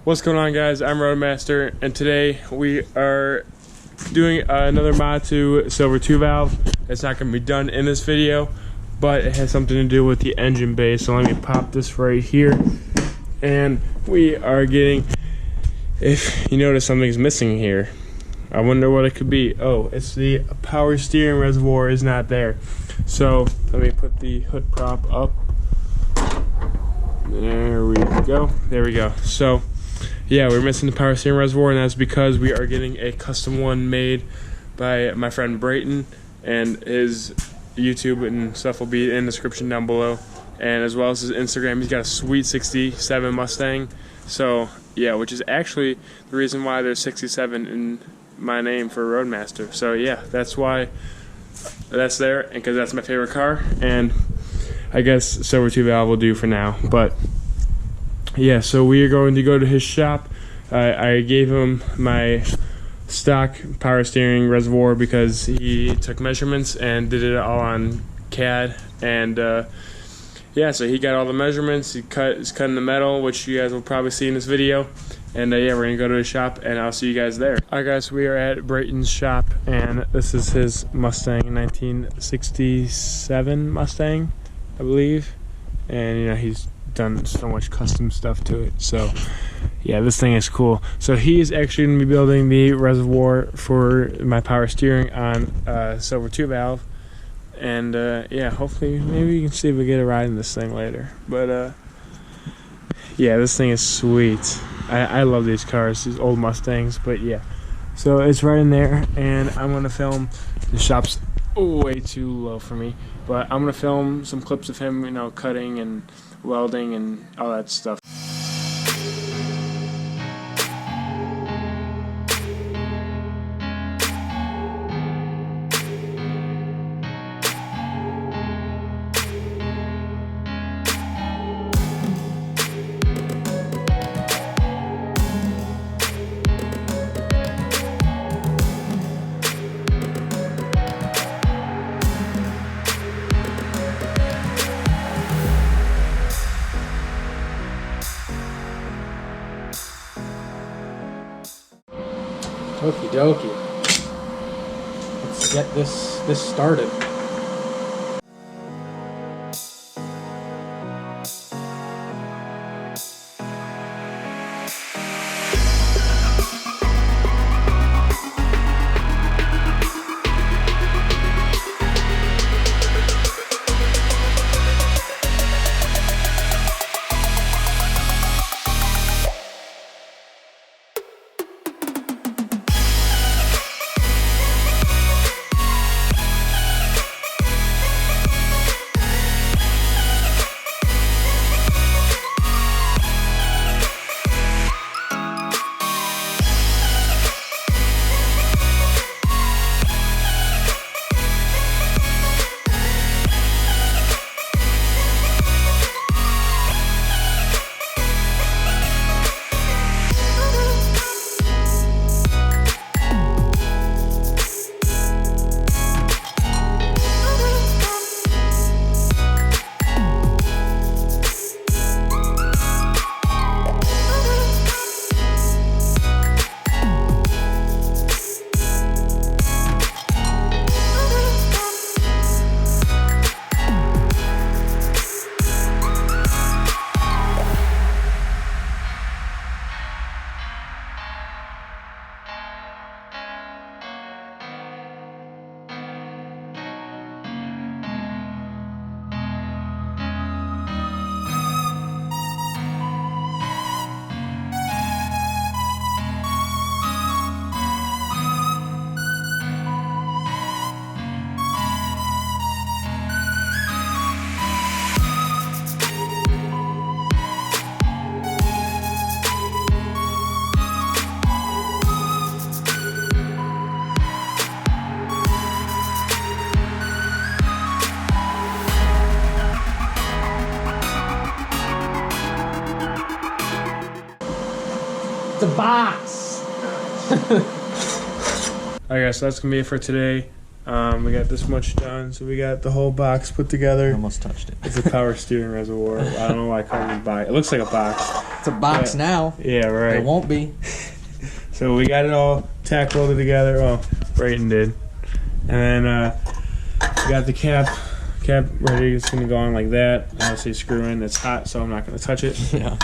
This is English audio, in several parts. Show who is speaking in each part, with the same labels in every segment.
Speaker 1: What's going on, guys? I'm Roadmaster, and today we are doing another mod to SIlver2V valve. It's not going to be done in this video, but it has something to do with the engine bay. So let me pop this right here, and we are getting, if you notice something's missing here, I wonder what it could be. Oh, it's the power steering reservoir is not there. So let me put the hood prop up. There we go. There we go. So yeah, we're missing the power steering reservoir, and that's because we are getting a custom one made by my friend Brayton, and his YouTube and stuff will be in the description down below, and as well as his Instagram. He's got a sweet 67 Mustang. So yeah, which is actually the reason why there's 67 in my name for Roadmaster. So yeah, that's why that's there, and because that's my favorite car, and I guess SIlver2V valve will do for now. But yeah, so we are going to go to his shop. I gave him my stock power steering reservoir because he took measurements and did it all on CAD. And yeah, so he got all the measurements. He's cutting the metal, which you guys will probably see in this video. And yeah, we're gonna go to his shop, and I'll see you guys there. Alright guys, we are at Brayton's shop, and this is his Mustang, 1967 Mustang, I believe. And you know, he's done so much custom stuff to it. So yeah, this thing is cool. So he is actually going to be building the reservoir for my power steering on SIlver2V valve. And yeah, hopefully maybe you can see if we get a ride in this thing later. But yeah, this thing is sweet. I love these cars, these old Mustangs. But yeah, so it's right in there, and I'm going to film. The shop's way too low for me, but I'm going to film some clips of him, you know, cutting and welding and all that stuff.
Speaker 2: Okie dokie. Let's get this started. The box.
Speaker 1: Alright guys, so that's gonna be it for today. We got this much done, so we got the whole box put together.
Speaker 3: Almost touched it.
Speaker 1: It's a power steering reservoir. I don't know why I called it a box. It looks like a box.
Speaker 2: It's a box now.
Speaker 1: Yeah, right.
Speaker 2: It won't be.
Speaker 1: So we got it all tack welded together. Well, Brayton did. And then we got the cap ready. It's going to go on like that. Obviously screw in. It's hot, so I'm not going to touch it.
Speaker 2: Yeah.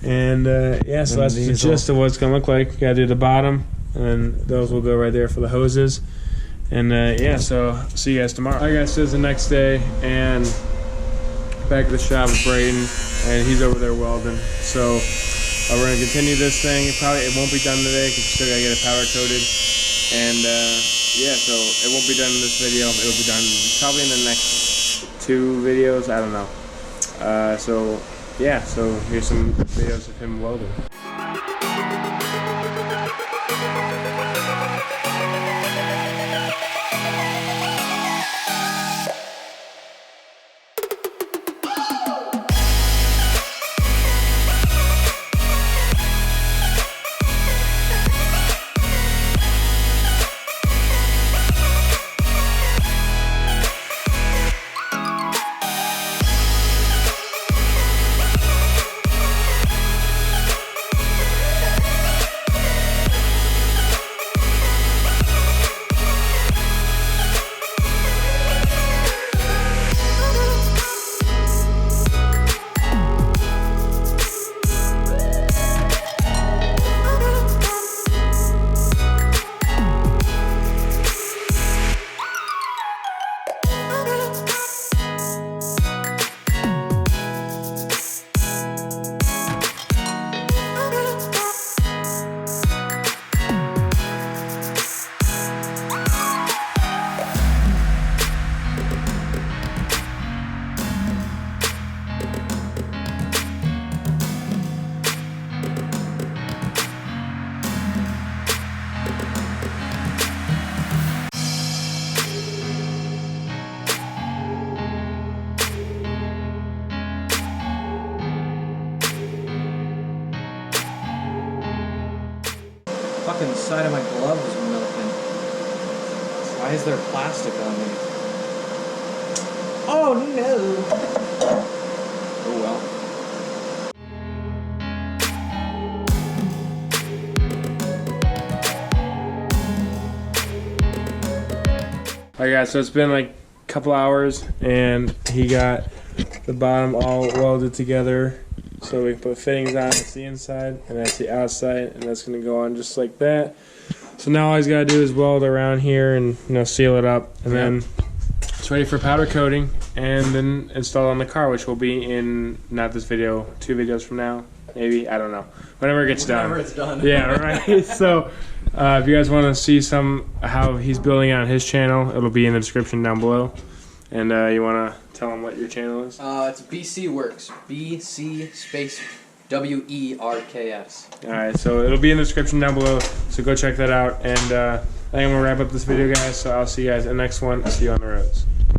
Speaker 1: And yeah, so that's the gist of what it's going to look like. Got to do the bottom, and then those will go right there for the hoses. And yeah, so see you guys tomorrow. Alright guys, so it's the next day, and back at the shop with Brayton, and he's over there welding. So we're going to continue this thing. It won't be done today because we still got to get it powder coated. And yeah, so it won't be done in this video. It'll be done probably in the next 2 videos. I don't know. So yeah, so here's some videos of him welding.
Speaker 2: Fucking side of my glove is melting. Why is there plastic on me? Oh no! Oh well.
Speaker 1: Alright guys, so it's been like a couple hours, and he got the bottom all welded together. So we put fittings on. It's the inside, and that's the outside, and that's going to go on just like that. So now all he's got to do is weld around here and seal it up, and then it's ready for powder coating, and then install on the car, which will be in not this video, 2 videos from now, maybe, I don't know, whenever it gets done.
Speaker 2: Whenever it's done.
Speaker 1: Yeah, right. So if you guys want to see how he's building it on his channel, it'll be in the description down below. And you want to tell him what your channel is?
Speaker 2: It's BC Works. BC space WERKS.
Speaker 1: Alright, so it'll be in the description down below, so go check that out. And I think I'm going to wrap up this video, guys, so I'll see you guys in the next one. See you on the roads.